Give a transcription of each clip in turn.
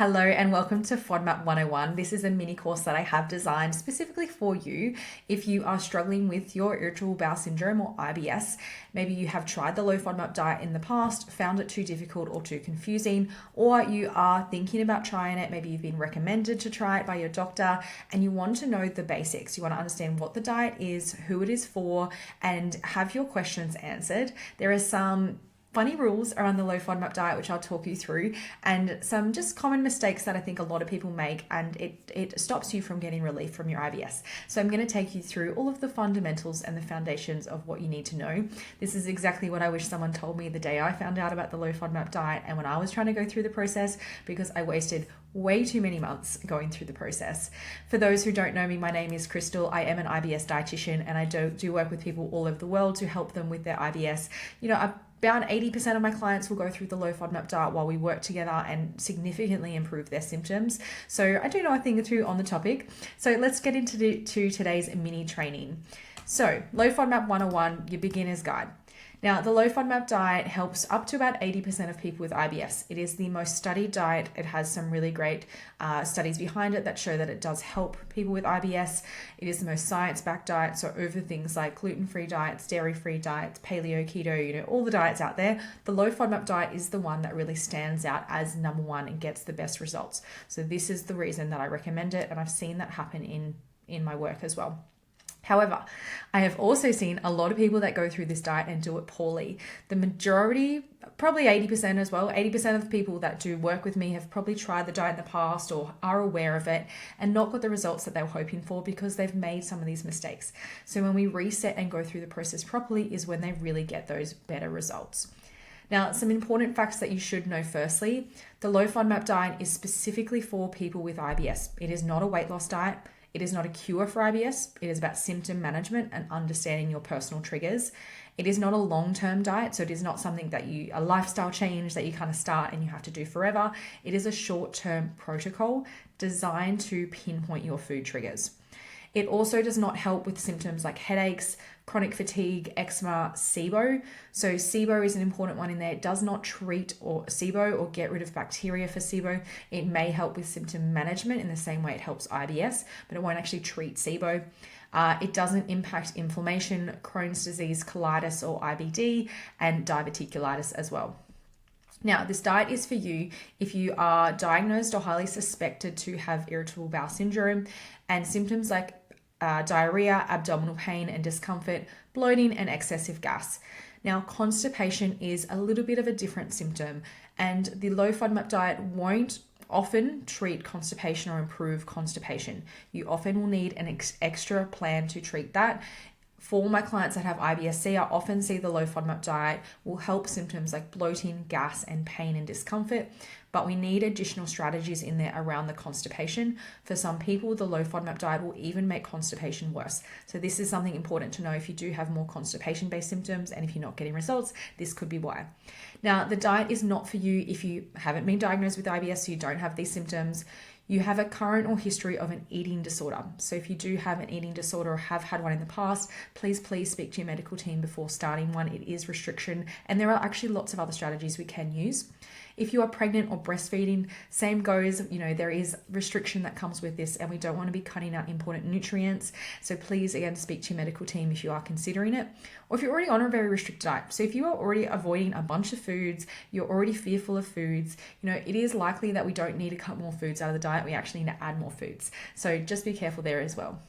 Hello and welcome to FODMAP 101. This is a mini course that I have designed specifically for you if you are struggling with your irritable bowel syndrome or IBS. Maybe you have tried the low FODMAP diet in the past, found it too difficult or too confusing, or you are thinking about trying it. Maybe you've been recommended to try it by your doctor and you want to know the basics. You want to understand what the diet is, who it is for, and have your questions answered. There are some funny rules around the low FODMAP diet, which I'll talk you through, and some just common mistakes that I think a lot of people make, and it stops you from getting relief from your IBS. So I'm going to take you through all of the fundamentals and the foundations of what you need to know. This is exactly what I wish someone told me the day I found out about the low FODMAP diet and when I was trying to go through the process, because I wasted way too many months going through the process. For those who don't know me, my name is Crystal. I am an IBS dietitian and I do work with people all over the world to help them with their IBS. About 80% of my clients will go through the low FODMAP diet while we work together and significantly improve their symptoms. So I do know a thing or two on the topic. So let's get into today's mini training. So low FODMAP 101, your beginner's guide. Now, the low FODMAP diet helps up to about 80% of people with IBS. It is the most studied diet. It has some really great studies behind it that show that it does help people with IBS. It is the most science-backed diet, so over things like gluten-free diets, dairy-free diets, paleo, keto, all the diets out there, the low FODMAP diet is the one that really stands out as number one and gets the best results. So this is the reason that I recommend it, and I've seen that happen in my work as well. However, I have also seen a lot of people that go through this diet and do it poorly. The majority, probably 80% as well, 80% of the people that do work with me have probably tried the diet in the past or are aware of it and not got the results that they were hoping for because they've made some of these mistakes. So when we reset and go through the process properly is when they really get those better results. Now, some important facts that you should know firstly, the low FODMAP diet is specifically for people with IBS. It is not a weight loss diet. It is not a cure for IBS. It is about symptom management and understanding your personal triggers. It is not a long-term diet, so it is not something a lifestyle change that you kind of start and you have to do forever. It is a short-term protocol designed to pinpoint your food triggers. It also does not help with symptoms like headaches, chronic fatigue, eczema, SIBO. So SIBO is an important one in there. It does not treat SIBO or get rid of bacteria for SIBO. It may help with symptom management in the same way it helps IBS, but it won't actually treat SIBO. It doesn't impact inflammation, Crohn's disease, colitis or IBD, and diverticulitis as well. Now, this diet is for you if you are diagnosed or highly suspected to have irritable bowel syndrome and symptoms like diarrhea, abdominal pain and discomfort, bloating and excessive gas. Now, constipation is a little bit of a different symptom, and the low FODMAP diet won't often treat constipation or improve constipation. You often will need an extra plan to treat that. For my clients that have IBS-C, I often see the low FODMAP diet will help symptoms like bloating, gas, and pain and discomfort, but we need additional strategies in there around the constipation. For some people, the low FODMAP diet will even make constipation worse. So this is something important to know if you do have more constipation-based symptoms and if you're not getting results, this could be why. Now, the diet is not for you if you haven't been diagnosed with IBS, so you don't have these symptoms. You have a current or history of an eating disorder. So if you do have an eating disorder or have had one in the past, please speak to your medical team before starting one. It is restriction, and there are actually lots of other strategies we can use. If you are pregnant or breastfeeding, same goes, there is restriction that comes with this and we don't want to be cutting out important nutrients. So please, again, speak to your medical team if you are considering it, or if you're already on a very restricted diet. So if you are already avoiding a bunch of foods, you're already fearful of foods, it is likely that we don't need to cut more foods out of the diet. We actually need to add more foods. So just be careful there as well.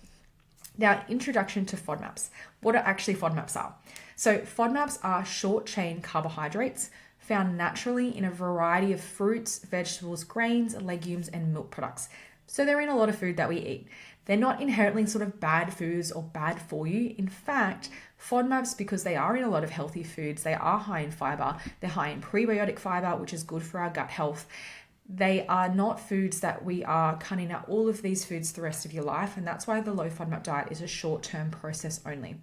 Now, introduction to FODMAPs. What are actually FODMAPs are? So FODMAPs are short chain carbohydrates found naturally in a variety of fruits, vegetables, grains, legumes, and milk products. So they're in a lot of food that we eat. They're not inherently sort of bad foods or bad for you. In fact, FODMAPs, because they are in a lot of healthy foods, they are high in fiber, they're high in prebiotic fiber, which is good for our gut health. They are not foods that we are cutting out all of these foods the rest of your life, and that's why the low FODMAP diet is a short-term process only.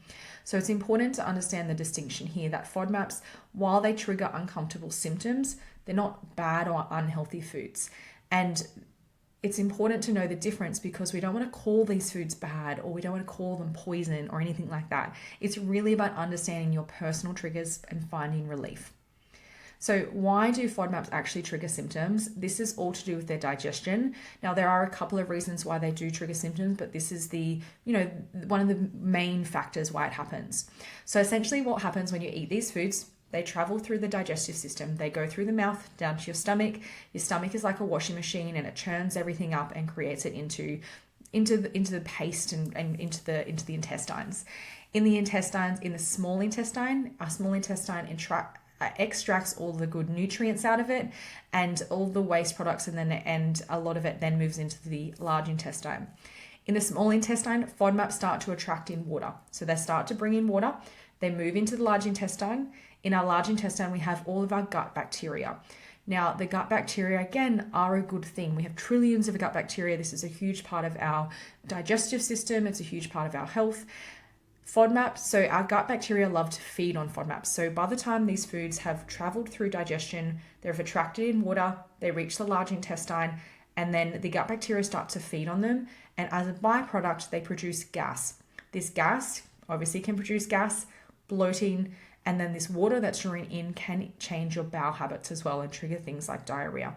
So it's important to understand the distinction here that FODMAPs, while they trigger uncomfortable symptoms, they're not bad or unhealthy foods. And it's important to know the difference because we don't want to call these foods bad or we don't want to call them poison or anything like that. It's really about understanding your personal triggers and finding relief. So why do FODMAPs actually trigger symptoms? This is all to do with their digestion. Now, there are a couple of reasons why they do trigger symptoms, but this is one of the main factors why it happens. So essentially what happens when you eat these foods, they travel through the digestive system. They go through the mouth down to your stomach. Your stomach is like a washing machine, and it churns everything up and creates it into the paste and into the intestines. In the intestines, in the small intestine, our small intestine extracts all the good nutrients out of it and all the waste products, and a lot of it then moves into the large intestine. In the small intestine, FODMAPs start to attract in water. So they start to bring in water, they move into the large intestine. In our large intestine, we have all of our gut bacteria. Now, the gut bacteria, again, are a good thing. We have trillions of gut bacteria. This is a huge part of our digestive system. It's a huge part of our health. FODMAPs, so our gut bacteria love to feed on FODMAPs. So by the time these foods have traveled through digestion, they've attracted in water, they reach the large intestine, and then the gut bacteria start to feed on them. And as a byproduct, they produce gas. This gas obviously can produce gas, bloating, and then this water that's drawn in can change your bowel habits as well and trigger things like diarrhea.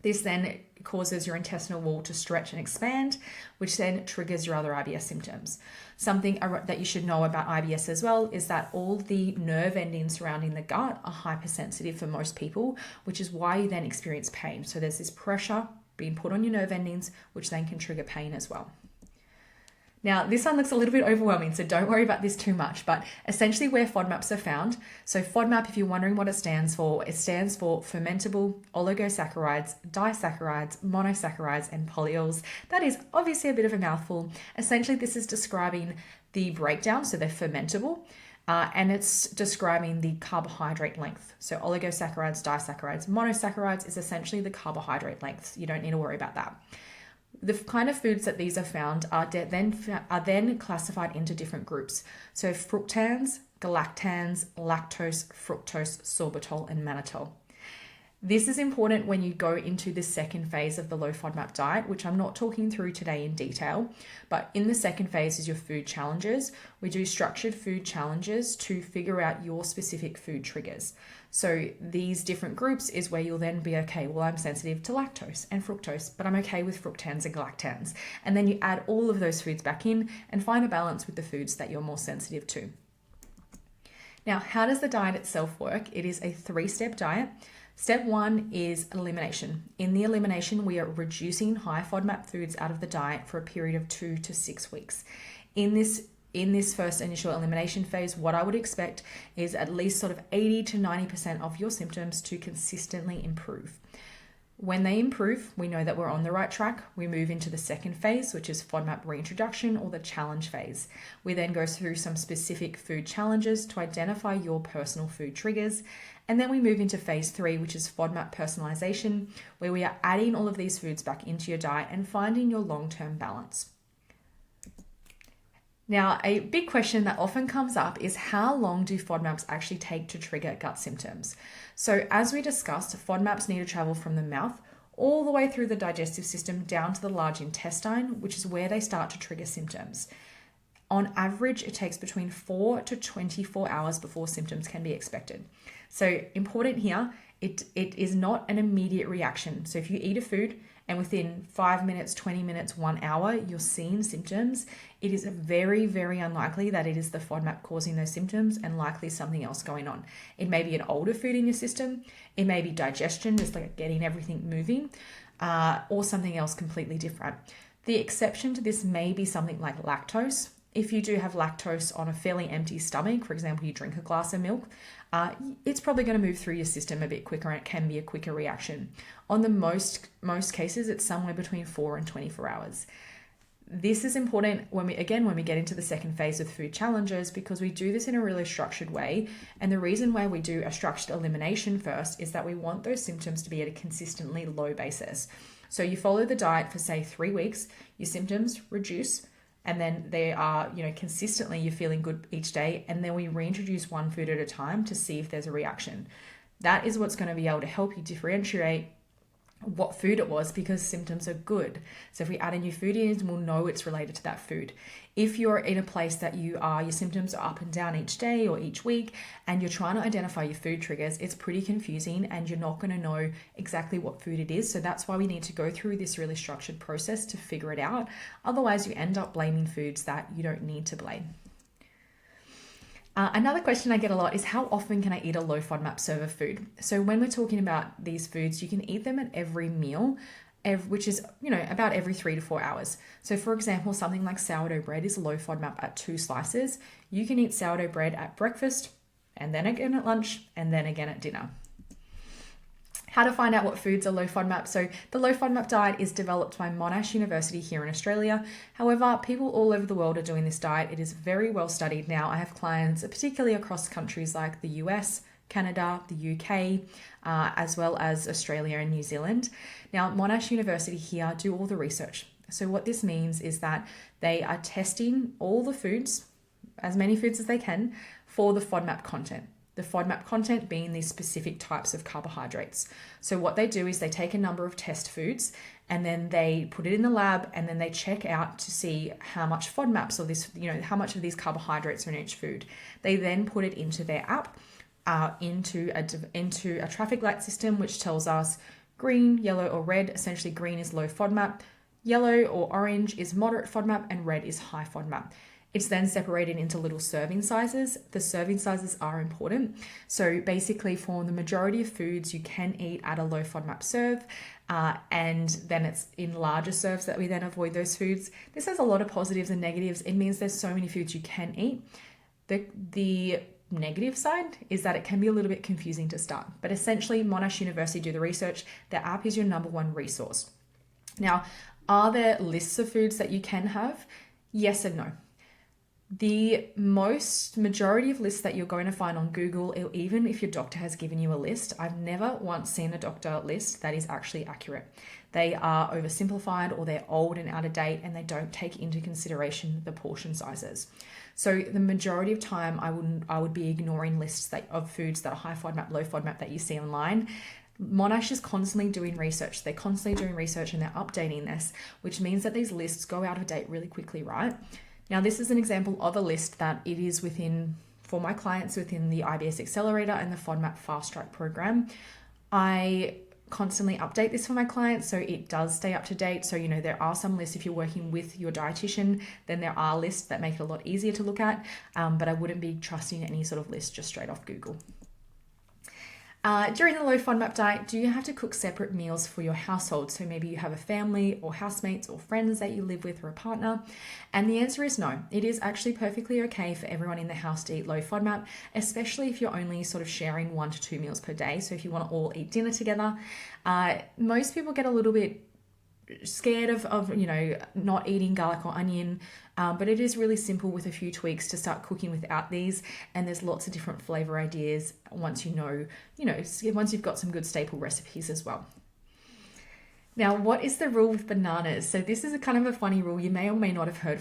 This then causes your intestinal wall to stretch and expand, which then triggers your other IBS symptoms. Something that you should know about IBS as well is that all the nerve endings surrounding the gut are hypersensitive for most people, which is why you then experience pain. So there's this pressure being put on your nerve endings, which then can trigger pain as well. Now, this one looks a little bit overwhelming, so don't worry about this too much, but essentially where FODMAPs are found. So FODMAP, if you're wondering what it stands for fermentable oligosaccharides, disaccharides, monosaccharides, and polyols. That is obviously a bit of a mouthful. Essentially, this is describing the breakdown, so they're fermentable, and it's describing the carbohydrate length. So oligosaccharides, disaccharides, monosaccharides is essentially the carbohydrate length. You don't need to worry about that. The kind of foods that these are found are then classified into different groups. So fructans, galactans, lactose, fructose, sorbitol, and mannitol. This is important when you go into the second phase of the low FODMAP diet, which I'm not talking through today in detail, but in the second phase is your food challenges. We do structured food challenges to figure out your specific food triggers. So these different groups is where you'll then be, okay, well, I'm sensitive to lactose and fructose, but I'm okay with fructans and galactans. And then you add all of those foods back in and find a balance with the foods that you're more sensitive to. Now, how does the diet itself work? It is a 3-step diet. Step 1 is elimination. In the elimination, we are reducing high FODMAP foods out of the diet for a period of 2 to 6 weeks. In this first initial elimination phase, what I would expect is at least sort of 80 to 90% of your symptoms to consistently improve. When they improve, we know that we're on the right track. We move into the second phase, which is FODMAP reintroduction, or the challenge phase. We then go through some specific food challenges to identify your personal food triggers. And then we move into phase 3, which is FODMAP personalization, where we are adding all of these foods back into your diet and finding your long-term balance. Now, a big question that often comes up is how long do FODMAPs actually take to trigger gut symptoms? So as we discussed, FODMAPs need to travel from the mouth all the way through the digestive system down to the large intestine, which is where they start to trigger symptoms. On average, it takes between 4 to 24 hours before symptoms can be expected. So important here, it is not an immediate reaction. So if you eat a food and within 5 minutes, 20 minutes, 1 hour, you're seeing symptoms, it is very, very unlikely that it is the FODMAP causing those symptoms and likely something else going on. It may be an older food in your system. It may be digestion, just like getting everything moving, or something else completely different. The exception to this may be something like lactose. If you do have lactose on a fairly empty stomach, for example, you drink a glass of milk, it's probably going to move through your system a bit quicker and it can be a quicker reaction. On the most cases, it's somewhere between 4 and 24 hours. This is important when we get into the second phase of food challenges, because we do this in a really structured way. And the reason why we do a structured elimination first is that we want those symptoms to be at a consistently low basis. So you follow the diet for say 3 weeks, your symptoms reduce, and then they are, consistently you're feeling good each day. And then we reintroduce one food at a time to see if there's a reaction. That is what's going to be able to help you differentiate what food it was, because symptoms are good. So if we add a new food in, we'll know it's related to that food. If you're in a place that your symptoms are up and down each day or each week, and you're trying to identify your food triggers, it's pretty confusing and you're not going to know exactly what food it is. So that's why we need to go through this really structured process to figure it out. Otherwise, you end up blaming foods that you don't need to blame. Another question I get a lot is, how often can I eat a low FODMAP serve of food? So when we're talking about these foods, you can eat them at every meal, which is, about every 3 to 4 hours. So for example, something like sourdough bread is low FODMAP at 2 slices. You can eat sourdough bread at breakfast, and then again at lunch, and then again at dinner. How to find out what foods are low FODMAP. So the low FODMAP diet is developed by Monash University here in Australia. However, people all over the world are doing this diet. It is very well studied now. I have clients particularly across countries like the US, Canada, the UK, as well as Australia and New Zealand. Now, Monash University here do all the research. So what this means is that they are testing all the foods, as many foods as they can, for the FODMAP content. The FODMAP content being these specific types of carbohydrates. So what they do is they take a number of test foods and then they put it in the lab, and then they check out to see how much FODMAPs or this, how much of these carbohydrates are in each food. They then put it into their app, into a traffic light system, which tells us green, yellow, or red. Essentially, green is low FODMAP, yellow or orange is moderate FODMAP, and red is high FODMAP. It's then separated into little serving sizes. The serving sizes are important. So basically, for the majority of foods, you can eat at a low FODMAP serve, and then it's in larger serves that we then avoid those foods. This has a lot of positives and negatives. It means there's so many foods you can eat. The negative side is that it can be a little bit confusing to start. But essentially, Monash University do the research. Their app is your number one resource. Now, are there lists of foods that you can have? Yes and no. The majority of lists that you're going to find on Google, or even if your doctor has given you a list, I've never once seen a doctor list that is actually accurate. They are oversimplified, or they're old and out of date, and they don't take into consideration the portion sizes. So the majority of time, I would be ignoring lists of foods that are high FODMAP, low FODMAP that you see online. Monash is constantly doing research. They're constantly doing research and they're updating this, which means that these lists go out of date really quickly, right? Now, this is an example of a list that it is within, for my clients, within the IBS Accelerator and the FODMAP Fast Track program. I constantly update this for my clients, so it does stay up to date. So, there are some lists, if you're working with your dietitian, then there are lists that make it a lot easier to look at, but I wouldn't be trusting any sort of list just straight off Google. During the low FODMAP diet, do you have to cook separate meals for your household? So maybe you have a family or housemates or friends that you live with, or a partner. And the answer is no. It is actually perfectly okay for everyone in the house to eat low FODMAP, especially if you're only sort of sharing 1 to 2 meals per day. So if you want to all eat dinner together, most people get a little bit scared of not eating garlic or onion, but it is really simple with a few tweaks to start cooking without these, and there's lots of different flavor ideas once once you've got some good staple recipes as well. Now, what is the rule with bananas? So this is a kind of a funny rule. You may or may not have heard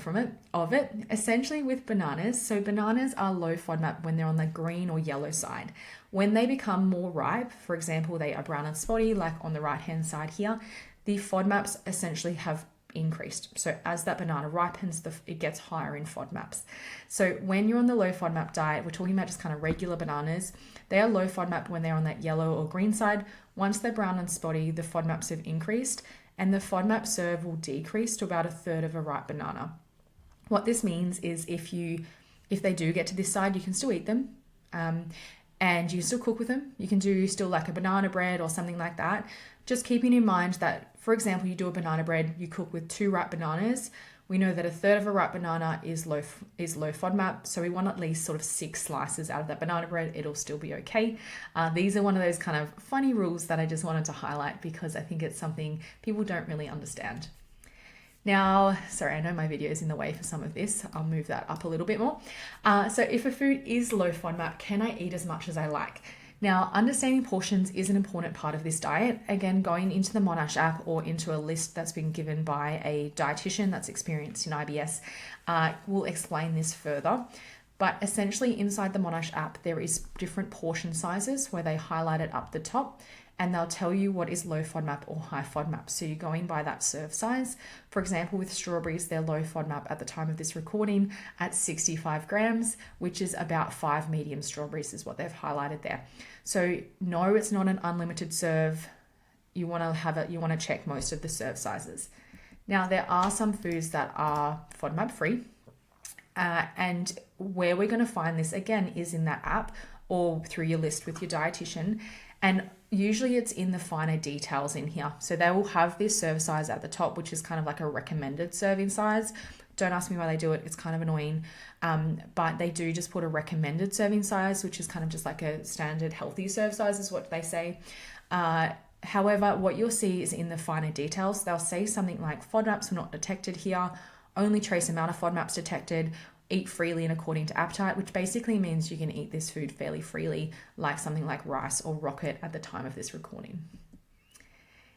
of it. Essentially with bananas, so bananas are low FODMAP when they're on the green or yellow side. When they become more ripe, for example, they are brown and spotty, like on the right-hand side here, the FODMAPs essentially have increased. So as that banana ripens, it gets higher in FODMAPs. So when you're on the low FODMAP diet, we're talking about just kind of regular bananas. They are low FODMAP when they're on that yellow or green side. Once they're brown and spotty, the FODMAPs have increased, and the FODMAP serve will decrease to about 1/3 of a ripe banana. What this means is if they do get to this side, you can still eat them. And you can still cook with them. You can do still like a banana bread or something like that. Just keeping in mind that, for example, you do a banana bread, you cook with 2 ripe bananas. We know that 1/3 of a ripe banana is low FODMAP, so we want at least sort of 6 slices out of that banana bread. It'll still be okay. These are one of those kind of funny rules that I just wanted to highlight because I think it's something people don't really understand. Now, sorry, I know my video is in the way for some of this. I'll move that up a little bit more. So if a food is low FODMAP, can I eat as much as I like? Now, understanding portions is an important part of this diet. Again, going into the Monash app or into a list that's been given by a dietitian that's experienced in IBS will explain this further. But essentially inside the Monash app, there is different portion sizes where they highlight it up the top. and they'll tell you what is low FODMAP or high FODMAP. So you're going by that serve size. For example, with strawberries, they're low FODMAP at the time of this recording at 65 grams, which is about 5 medium strawberries is what they've highlighted there. So no, it's not an unlimited serve. You want to check most of the serve sizes. Now, there are some foods that are FODMAP free, and where we're going to find this again is in that app or through your list with your dietitian. And usually it's in the finer details in here. So they will have this serve size at the top, which is kind of like a recommended serving size. Don't ask me why they do it. It's kind of annoying. But they do just put a recommended serving size, which is kind of just like a standard healthy serve size is what they say. However, what you'll see is in the finer details, they'll say something like FODMAPs were not detected here, only trace amount of FODMAPs detected, eat freely and according to appetite, which basically means you can eat this food fairly freely, like something like rice or rocket at the time of this recording.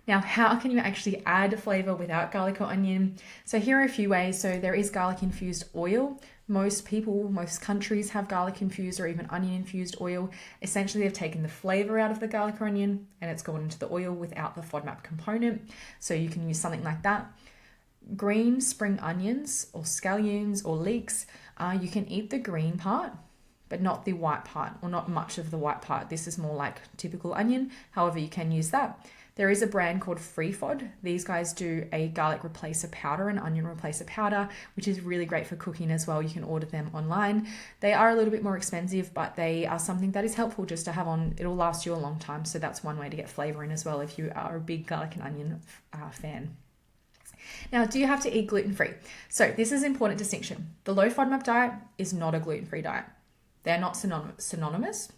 Now, how can you actually add flavor without garlic or onion? So here are a few ways. So there is garlic infused oil. Most countries have garlic infused or even onion infused oil. Essentially, they've taken the flavor out of the garlic or onion and it's gone into the oil without the FODMAP component. So you can use something like that. Green spring onions or scallions or leeks, you can eat the green part, but not the white part or not much of the white part. This is more like typical onion. However, you can use that. There is a brand called FreeFod. These guys do a garlic replacer powder and onion replacer powder, which is really great for cooking as well. You can order them online. They are a little bit more expensive, but they are something that is helpful just to have on. It'll last you a long time. So that's one way to get flavor in as well if you are a big garlic and onion fan. Now, do you have to eat gluten-free? So this is an important distinction. The low FODMAP diet is not a gluten-free diet. They're not synonymous.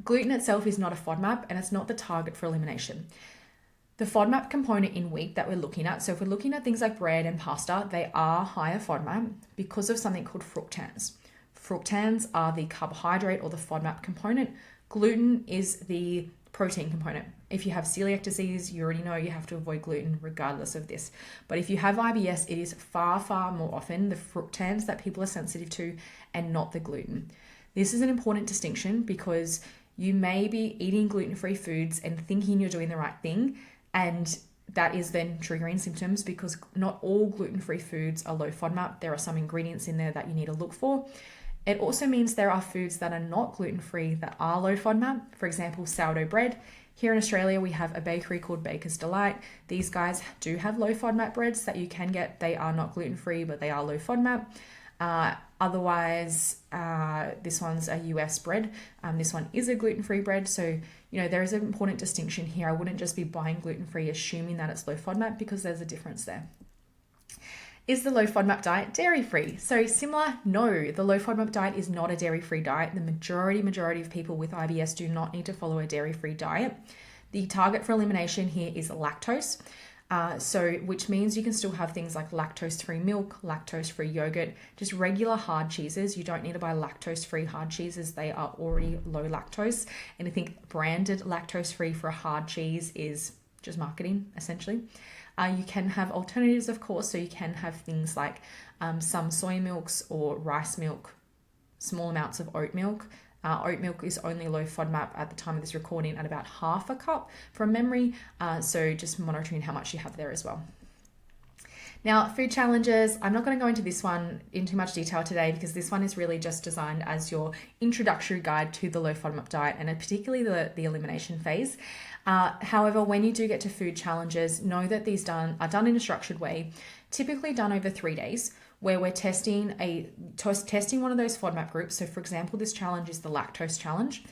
Gluten itself is not a FODMAP and it's not the target for elimination. The FODMAP component in wheat that we're looking at, so if we're looking at things like bread and pasta, they are higher FODMAP because of something called fructans. Fructans are the carbohydrate or the FODMAP component. Gluten is the protein component. If you have celiac disease, you already know you have to avoid gluten regardless of this. But if you have IBS, it is far, far more often the fructans that people are sensitive to and not the gluten. This is an important distinction because you may be eating gluten-free foods and thinking you're doing the right thing, and that is then triggering symptoms because not all gluten-free foods are low FODMAP. There are some ingredients in there that you need to look for. It also means there are foods that are not gluten-free that are low FODMAP. For example, sourdough bread. Here in Australia, we have a bakery called Baker's Delight. These guys do have low FODMAP breads that you can get. They are not gluten-free, but they are low FODMAP. Otherwise, this one's a US bread. This one is a gluten-free bread. So, there is an important distinction here. I wouldn't just be buying gluten-free assuming that it's low FODMAP because there's a difference there. Is the low FODMAP diet dairy-free? So similar, no, the low FODMAP diet is not a dairy-free diet. The majority of people with IBS do not need to follow a dairy-free diet. The target for elimination here is lactose. Which means you can still have things like lactose-free milk, lactose-free yogurt, just regular hard cheeses. You don't need to buy lactose-free hard cheeses. They are already low lactose. And I think branded lactose-free for a hard cheese is just marketing, essentially. You can have alternatives, of course. So you can have things like some soy milks or rice milk, small amounts of oat milk. Oat milk is only low FODMAP at the time of this recording at about half a cup from memory. So just monitoring how much you have there as well. Now, food challenges, I'm not going to go into this one in too much detail today because this one is really just designed as your introductory guide to the low FODMAP diet and particularly the elimination phase. However, when you do get to food challenges, know that these are done in a structured way, typically done over 3 days, where we're testing one of those FODMAP groups. So for example, this challenge is the lactose challenge.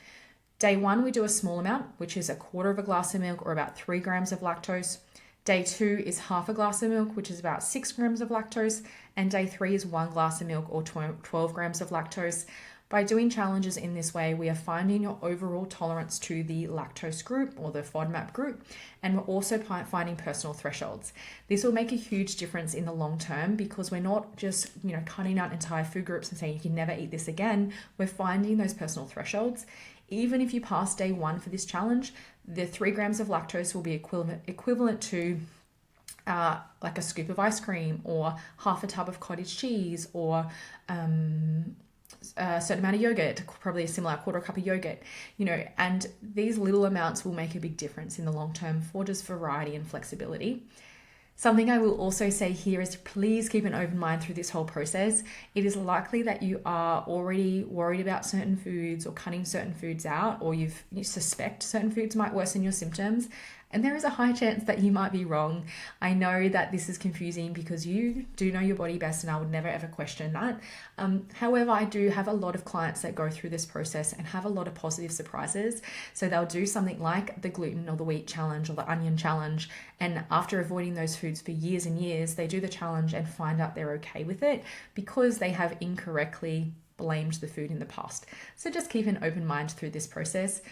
Day 1, we do a small amount, which is 1/4 of a glass of milk or about 3 grams of lactose. Day 2 is half a glass of milk, which is about 6 grams of lactose. And day 3 is 1 glass of milk or 12 grams of lactose. By doing challenges in this way, we are finding your overall tolerance to the lactose group or the FODMAP group, and we're also finding personal thresholds. This will make a huge difference in the long term because we're not just cutting out entire food groups and saying you can never eat this again. We're finding those personal thresholds. Even if you pass day 1 for this challenge, the 3 grams of lactose will be equivalent to like a scoop of ice cream or half a tub of cottage cheese or a certain amount of yogurt, probably a similar quarter cup of yogurt, and these little amounts will make a big difference in the long term for just variety and flexibility. Something I will also say here is to please keep an open mind through this whole process. It is likely that you are already worried about certain foods or cutting certain foods out, or you suspect certain foods might worsen your symptoms. And there is a high chance that you might be wrong. I know that this is confusing because you do know your body best, and I would never ever question that. However, I do have a lot of clients that go through this process and have a lot of positive surprises. So they'll do something like the gluten or the wheat challenge or the onion challenge. And after avoiding those foods for years and years, they do the challenge and find out they're okay with it because they have incorrectly blamed the food in the past. So just keep an open mind through this process.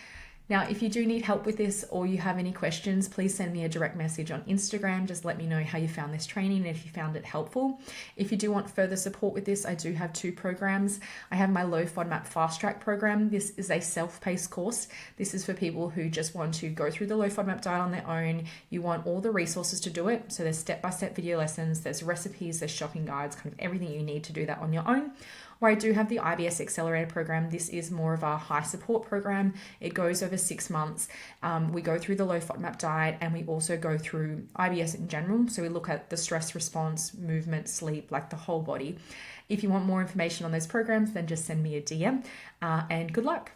Now, if you do need help with this or you have any questions, please send me a direct message on Instagram. Just let me know how you found this training and if you found it helpful. If you do want further support with this, I do have 2 programs. I have my Low FODMAP Fast Track program. This is a self-paced course. This is for people who just want to go through the low FODMAP diet on their own. You want all the resources to do it. So there's step-by-step video lessons, there's recipes, there's shopping guides, kind of everything you need to do that on your own. Or I do have the IBS Accelerator program. This is more of a high support program. It goes over 6 months. We go through the low FODMAP diet, and we also go through IBS in general. So we look at the stress response, movement, sleep, like the whole body. If you want more information on those programs, then just send me a DM, and good luck.